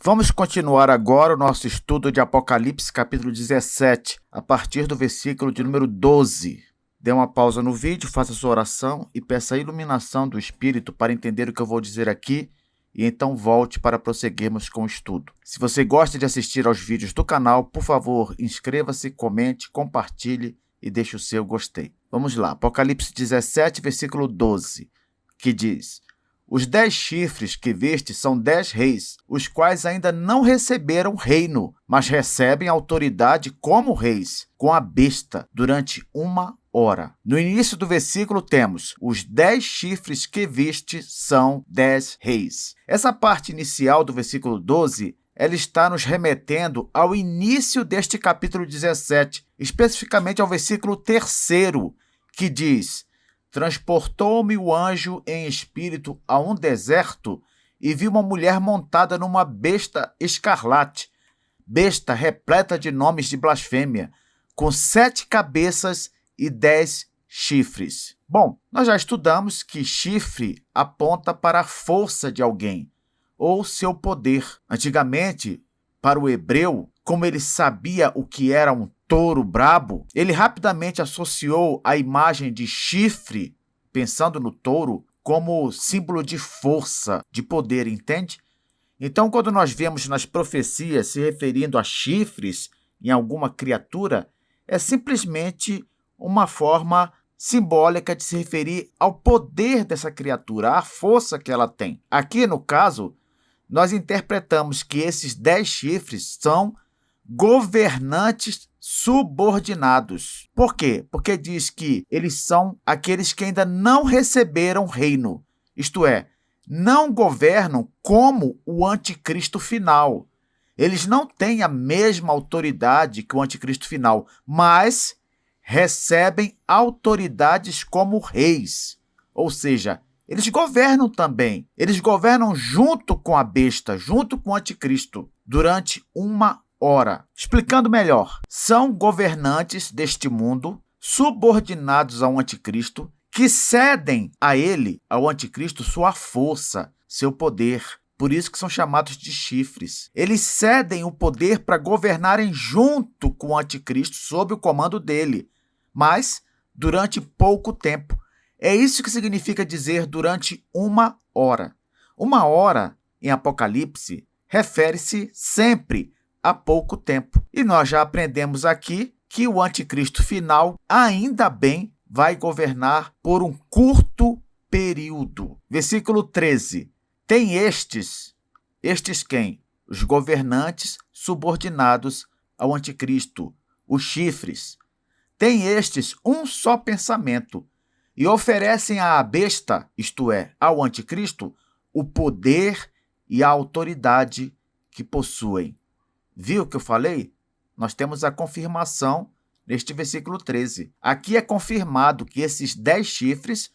Vamos continuar agora o nosso estudo de Apocalipse, capítulo 17, a partir do versículo de número 12. Dê uma pausa no vídeo, faça sua oração e peça a iluminação do Espírito para entender o que eu vou dizer aqui e então volte para prosseguirmos com o estudo. Se você gosta de assistir aos vídeos do canal, por favor, inscreva-se, comente, compartilhe e deixe o seu gostei. Vamos lá, Apocalipse 17, versículo 12, que diz: Os 10 chifres que viste são 10 reis, os quais ainda não receberam reino, mas recebem autoridade como reis, com a besta, durante 1 hora. No início do versículo temos: os 10 chifres que viste são 10 reis. Essa parte inicial do versículo 12, ela está nos remetendo ao início deste capítulo 17, especificamente ao versículo 3º, que diz: Transportou-me o anjo em espírito a um deserto e vi uma mulher montada numa besta escarlate, besta repleta de nomes de blasfêmia, com 7 cabeças e 10 chifres. Bom, nós já estudamos que chifre aponta para a força de alguém, ou seu poder. Antigamente, para o hebreu, como ele sabia o que era um touro brabo, ele rapidamente associou a imagem de chifre, pensando no touro, como símbolo de força, de poder, entende? Então, quando nós vemos nas profecias se referindo a chifres em alguma criatura, é simplesmente uma forma simbólica de se referir ao poder dessa criatura, à força que ela tem. Aqui, no caso, nós interpretamos que esses 10 chifres são governantes subordinados. Por quê? Porque diz que eles são aqueles que ainda não receberam reino, isto é, não governam como o anticristo final. Eles não têm a mesma autoridade que o anticristo final, mas recebem autoridades como reis. Ou seja, eles governam também. Eles governam junto com a besta, junto com o anticristo, durante 1 hora. Explicando melhor, são governantes deste mundo, subordinados ao anticristo, que cedem a ele, ao anticristo, sua força, seu poder. Por isso que são chamados de chifres. Eles cedem o poder para governarem junto com o anticristo, sob o comando dele, mas durante pouco tempo. É isso que significa dizer durante 1 hora. 1 hora, em Apocalipse, refere-se sempre a pouco tempo. E nós já aprendemos aqui que o anticristo final, ainda bem, vai governar por um curto período. Versículo 13. Tem estes quem? Os governantes subordinados ao anticristo, os chifres. Tem estes um só pensamento e oferecem à besta, isto é, ao anticristo, o poder e a autoridade que possuem. Viu o que eu falei? Nós temos a confirmação neste versículo 13. Aqui é confirmado que esses 10 chifres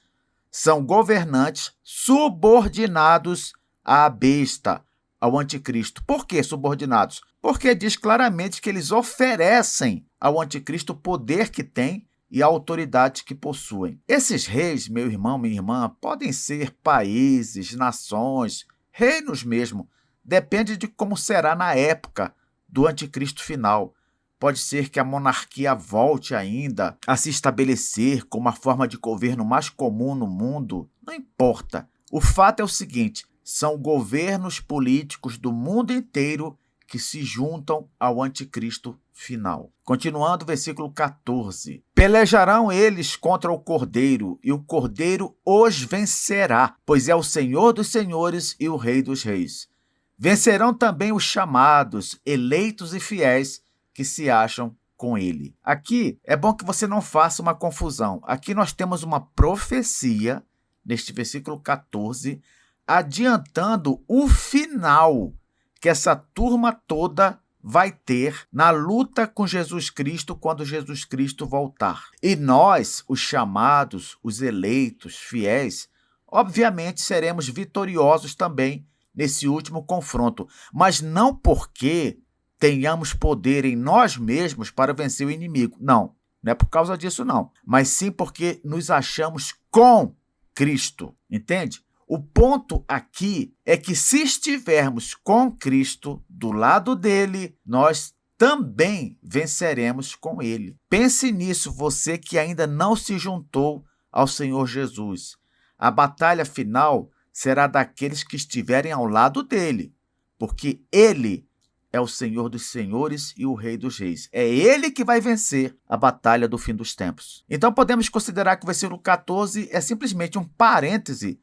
são governantes subordinados à besta, ao anticristo. Por que subordinados? Porque diz claramente que eles oferecem ao anticristo o poder que tem e a autoridade que possuem. Esses reis, meu irmão, minha irmã, podem ser países, nações, reinos mesmo. Depende de como será na época do anticristo final. Pode ser que a monarquia volte ainda a se estabelecer como a forma de governo mais comum no mundo. Não importa. O fato é o seguinte: são governos políticos do mundo inteiro que se juntam ao anticristo final. Continuando, versículo 14. Pelejarão eles contra o Cordeiro, e o Cordeiro os vencerá, pois é o Senhor dos senhores e o Rei dos reis. Vencerão também os chamados, eleitos e fiéis que se acham com ele. Aqui é bom que você não faça uma confusão. Aqui nós temos uma profecia, neste versículo 14, adiantando o final que essa turma toda vai ter na luta com Jesus Cristo quando Jesus Cristo voltar. E nós, os chamados, os eleitos, fiéis, obviamente seremos vitoriosos também nesse último confronto, mas não porque tenhamos poder em nós mesmos para vencer o inimigo. Não é por causa disso não, mas sim porque nos achamos com Cristo, entende? O ponto aqui é que se estivermos com Cristo do lado dele, nós também venceremos com ele. Pense nisso, você que ainda não se juntou ao Senhor Jesus. A batalha final será daqueles que estiverem ao lado dele, porque ele é o Senhor dos senhores e o Rei dos reis. É ele que vai vencer a batalha do fim dos tempos. Então podemos considerar que o versículo 14 é simplesmente um parêntese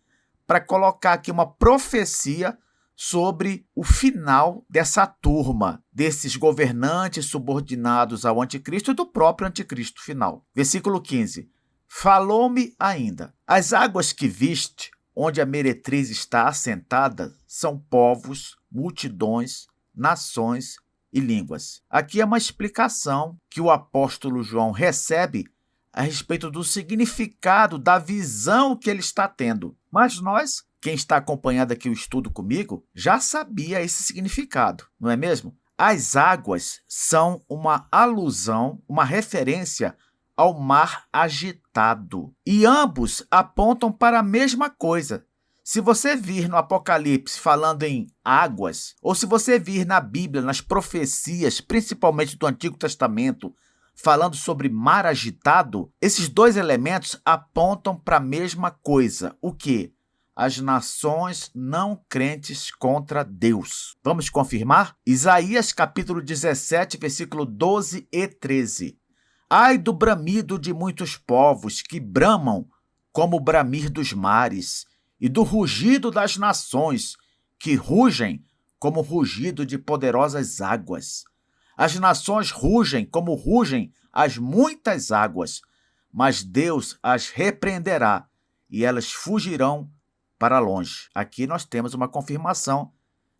para colocar aqui uma profecia sobre o final dessa turma, desses governantes subordinados ao anticristo e do próprio anticristo final. Versículo 15. Falou-me ainda: as águas que viste, onde a meretriz está assentada, são povos, multidões, nações e línguas. Aqui é uma explicação que o apóstolo João recebe a respeito do significado da visão que ele está tendo. Mas nós, quem está acompanhando aqui o estudo comigo, já sabia esse significado, não é mesmo? As águas são uma alusão, uma referência ao mar agitado. E ambos apontam para a mesma coisa. Se você vir no Apocalipse falando em águas, ou se você vir na Bíblia, nas profecias, principalmente do Antigo Testamento, falando sobre mar agitado, esses dois elementos apontam para a mesma coisa. O quê? As nações não crentes contra Deus. Vamos confirmar? Isaías capítulo 17, versículo 12 e 13. Ai do bramido de muitos povos que bramam como o bramir dos mares, e do rugido das nações que rugem como o rugido de poderosas águas. As nações rugem como rugem as muitas águas, mas Deus as repreenderá e elas fugirão para longe. Aqui nós temos uma confirmação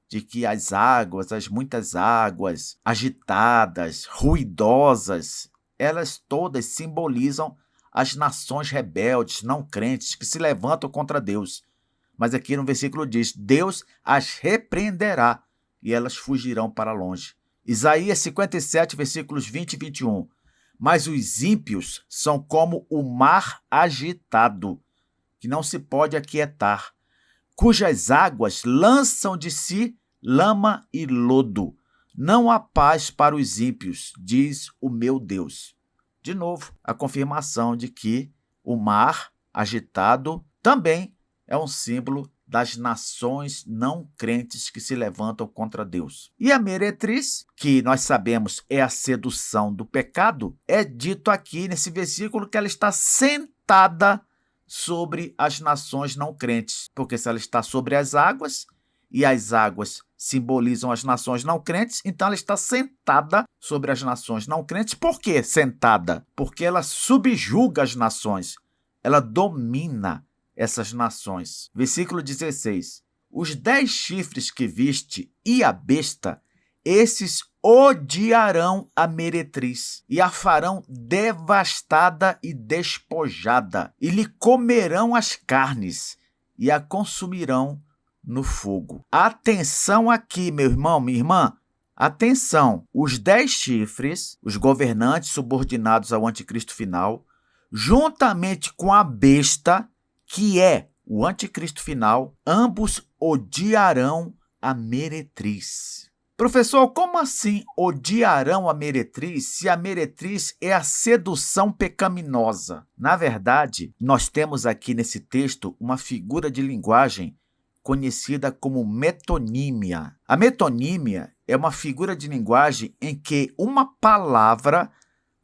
de que as águas, as muitas águas agitadas, ruidosas, elas todas simbolizam as nações rebeldes, não crentes, que se levantam contra Deus. Mas aqui no versículo diz: Deus as repreenderá e elas fugirão para longe. Isaías 57, versículos 20 e 21. Mas os ímpios são como o mar agitado, que não se pode aquietar, cujas águas lançam de si lama e lodo. Não há paz para os ímpios, diz o meu Deus. De novo, a confirmação de que o mar agitado também é um símbolo das nações não crentes que se levantam contra Deus. E a meretriz, que nós sabemos é a sedução do pecado, é dito aqui nesse versículo que ela está sentada sobre as nações não crentes. Porque se ela está sobre as águas, e as águas simbolizam as nações não crentes, então ela está sentada sobre as nações não crentes. Por que sentada? Porque ela subjuga as nações, ela domina essas nações. Versículo 16. Os 10 chifres que viste e a besta, esses odiarão a meretriz e a farão devastada e despojada, e lhe comerão as carnes e a consumirão no fogo. Atenção aqui, meu irmão, minha irmã. Atenção, os 10 chifres, os governantes subordinados ao anticristo final, juntamente com a besta, que é o anticristo final, ambos odiarão a meretriz. Professor, como assim odiarão a meretriz se a meretriz é a sedução pecaminosa? Na verdade, nós temos aqui nesse texto uma figura de linguagem conhecida como metonímia. A metonímia é uma figura de linguagem em que uma palavra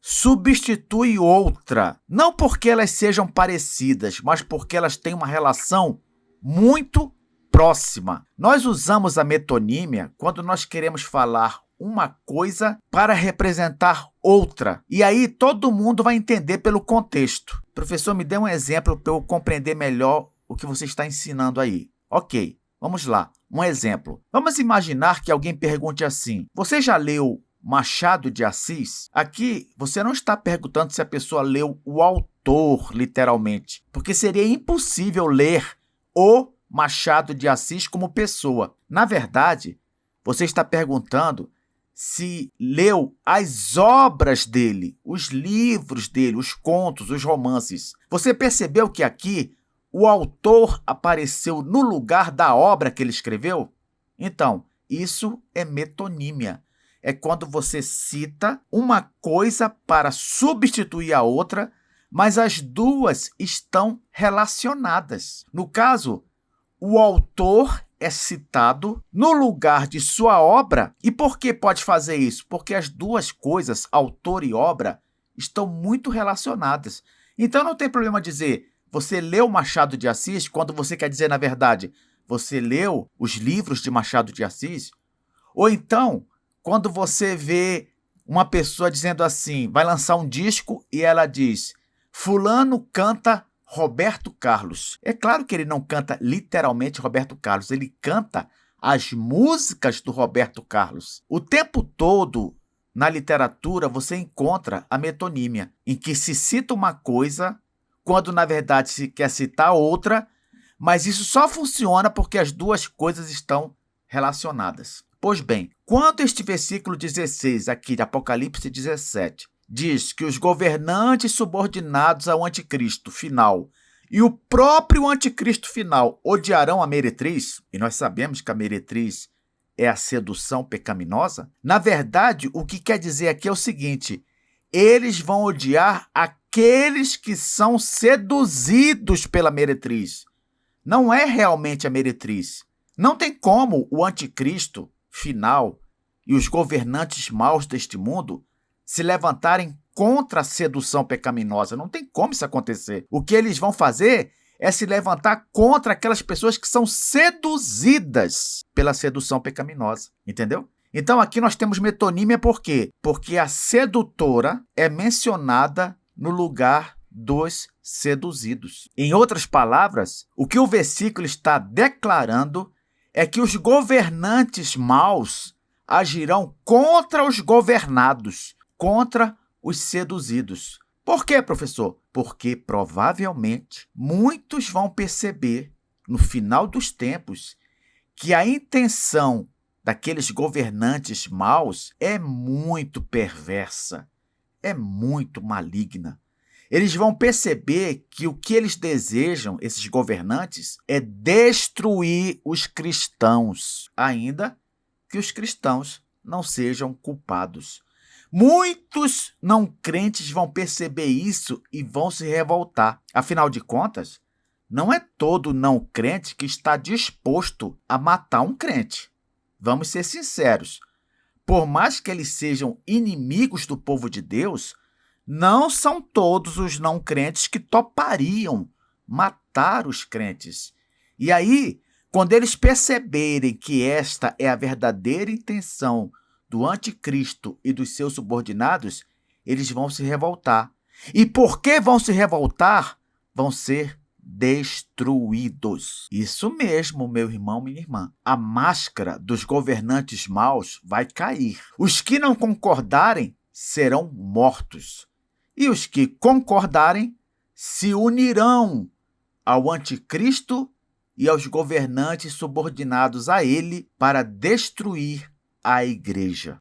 substitui outra, não porque elas sejam parecidas, mas porque elas têm uma relação muito próxima. Nós usamos a metonímia quando nós queremos falar uma coisa para representar outra. E aí todo mundo vai entender pelo contexto. Professor, me dê um exemplo para eu compreender melhor o que você está ensinando aí. Ok, vamos lá. Um exemplo. Vamos imaginar que alguém pergunte assim: você já leu Machado de Assis? Aqui você não está perguntando se a pessoa leu o autor, literalmente, porque seria impossível ler o Machado de Assis como pessoa. Na verdade, você está perguntando se leu as obras dele, os livros dele, os contos, os romances. Você percebeu que aqui o autor apareceu no lugar da obra que ele escreveu? Então, isso é metonímia. É quando você cita uma coisa para substituir a outra, mas as duas estão relacionadas. No caso, o autor é citado no lugar de sua obra. E por que pode fazer isso? Porque as duas coisas, autor e obra, estão muito relacionadas. Então não tem problema dizer, você leu Machado de Assis, quando você quer dizer, na verdade, você leu os livros de Machado de Assis? Ou então, quando você vê uma pessoa dizendo assim, vai lançar um disco e ela diz, fulano canta Roberto Carlos. É claro que ele não canta literalmente Roberto Carlos, ele canta as músicas do Roberto Carlos. O tempo todo, na literatura, você encontra a metonímia, em que se cita uma coisa, quando na verdade se quer citar outra, mas isso só funciona porque as duas coisas estão relacionadas. Pois bem, quando este versículo 16 aqui de Apocalipse 17 diz que os governantes subordinados ao anticristo final e o próprio anticristo final odiarão a meretriz, e nós sabemos que a meretriz é a sedução pecaminosa, na verdade, o que quer dizer aqui é o seguinte, eles vão odiar aqueles que são seduzidos pela meretriz. Não é realmente a meretriz. Não tem como o anticristo final e os governantes maus deste mundo se levantarem contra a sedução pecaminosa. Não tem como isso acontecer. O que eles vão fazer é se levantar contra aquelas pessoas que são seduzidas pela sedução pecaminosa. Entendeu? Então aqui nós temos metonímia por quê? Porque a sedutora é mencionada no lugar dos seduzidos. Em outras palavras, o que o versículo está declarando é que os governantes maus agirão contra os governados, contra os seduzidos. Por quê, professor? Porque provavelmente muitos vão perceber no final dos tempos que a intenção daqueles governantes maus é muito perversa, é muito maligna. Eles vão perceber que o que eles desejam, esses governantes, é destruir os cristãos, ainda que os cristãos não sejam culpados. Muitos não crentes vão perceber isso e vão se revoltar. Afinal de contas, não é todo não crente que está disposto a matar um crente. Vamos ser sinceros. Por mais que eles sejam inimigos do povo de Deus, não são todos os não crentes que topariam matar os crentes. E aí, quando eles perceberem que esta é a verdadeira intenção do anticristo e dos seus subordinados, eles vão se revoltar. E por que vão se revoltar? Vão ser destruídos. Isso mesmo, meu irmão, minha irmã. A máscara dos governantes maus vai cair. Os que não concordarem serão mortos. E os que concordarem se unirão ao anticristo e aos governantes subordinados a ele para destruir a igreja.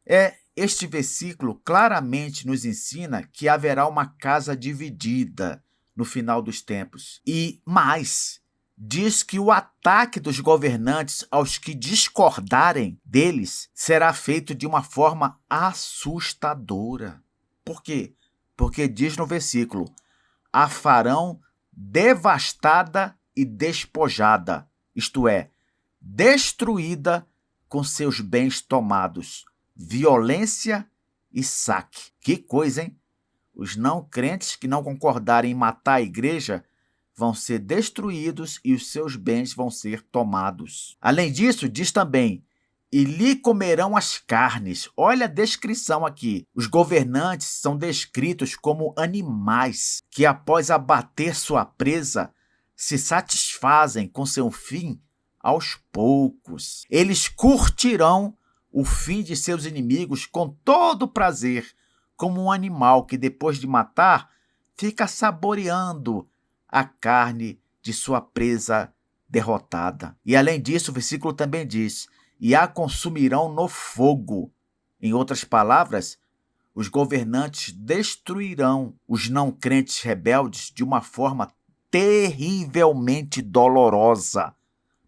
Este versículo claramente nos ensina que haverá uma casa dividida no final dos tempos. E mais, diz que o ataque dos governantes aos que discordarem deles será feito de uma forma assustadora. Por quê? Porque diz no versículo, a farão devastada e despojada, isto é, destruída com seus bens tomados, violência e saque. Que coisa, hein? Os não crentes que não concordarem em matar a igreja vão ser destruídos e os seus bens vão ser tomados. Além disso, diz também, e lhe comerão as carnes. Olha a descrição aqui. Os governantes são descritos como animais que, após abater sua presa, se satisfazem com seu fim aos poucos. Eles curtirão o fim de seus inimigos com todo prazer, como um animal que, depois de matar, fica saboreando a carne de sua presa derrotada. E, além disso, o versículo também diz, e a consumirão no fogo. Em outras palavras, os governantes destruirão os não crentes rebeldes de uma forma terrivelmente dolorosa,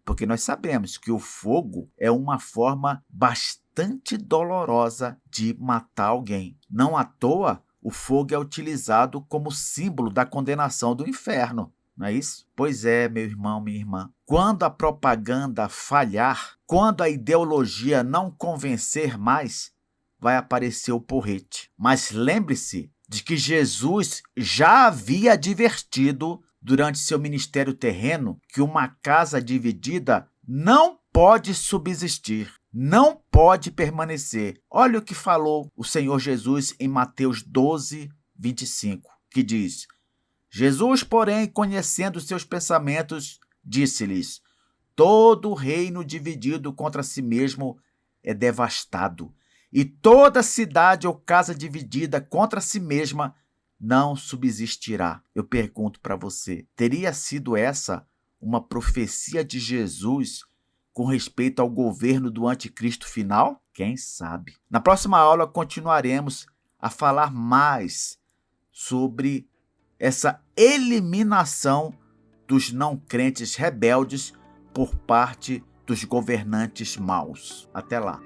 porque nós sabemos que o fogo é uma forma bastante dolorosa de matar alguém. Não à toa, o fogo é utilizado como símbolo da condenação do inferno, não é isso? Pois é, meu irmão, minha irmã. Quando a propaganda falhar, quando a ideologia não convencer mais, vai aparecer o porrete. Mas lembre-se de que Jesus já havia advertido durante seu ministério terreno que uma casa dividida não pode subsistir, não pode permanecer. Olha o que falou o Senhor Jesus em Mateus 12, 25, que diz: Jesus, porém, conhecendo seus pensamentos, disse-lhes: todo reino dividido contra si mesmo é devastado, e toda cidade ou casa dividida contra si mesma não subsistirá. Eu pergunto para você, teria sido essa uma profecia de Jesus com respeito ao governo do anticristo final? Quem sabe? Na próxima aula continuaremos a falar mais sobre essa eliminação dos não crentes rebeldes por parte dos governantes maus. Até lá.